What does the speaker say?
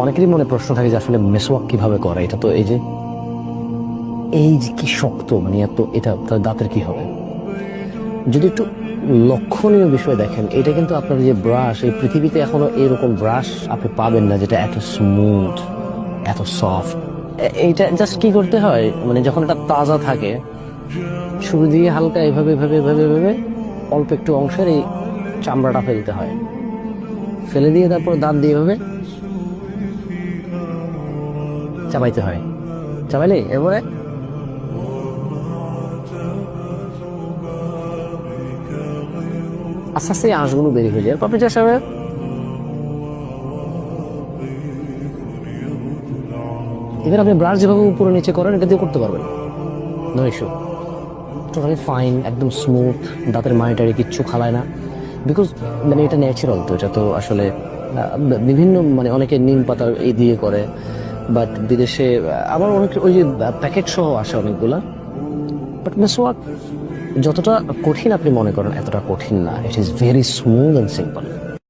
অনেকেরই মনে প্রশ্ন থাকে যে আসলে মেসওয়াক কিভাবে করে। এটা তো এই যে কি শক্ত, মানে এত, এটা তার দাঁতের কি হবে? যদি একটু লক্ষণীয় বিষয় দেখেন, এটা কিন্তু আপনার যে ব্রাশ, এই পৃথিবীতে এখনো এরকম ব্রাশ আপনি পাবেন না যেটা এত স্মুথ, এত সফট। এইটা জাস্ট কি করতে হয়, মানে যখন এটা তাজা থাকে, শুরু দিয়ে হালকা এভাবে এভাবে এভাবে এভাবে অল্প একটু অংশের এই চামড়াটা ফেলতে হয়, ফেলে দিয়ে তারপর দাঁত দিয়ে এভাবে চাবাইতে হয়। চাবাইলে এবারে আস্তে আস্তে এই আঁশগুলো বেরিয়ে হয়ে যায়। এরপর আপনি চেষ্টা করবেন, এবার আপনি ব্রাশ যেভাবে উপরে নিচে করেন এটা দিয়ে করতে পারবেন, নো ইস্যু। টোটালি ফাইন, একদম স্মুথ, দাঁতের মানিটারি কিচ্ছু খালায় না। বিকজ মানে এটা ন্যাচারাল, তো এটা তো আসলে বিভিন্ন, মানে অনেকে নিম পাতা এই দিয়ে করে, বাট বিদেশে আবার অনেক ওই যে প্যাকেট সহ আসে অনেকগুলা। বাট মেসওয়াক যতটা কঠিন আপনি মনে করেন এতটা কঠিন না, it is very smooth and simple.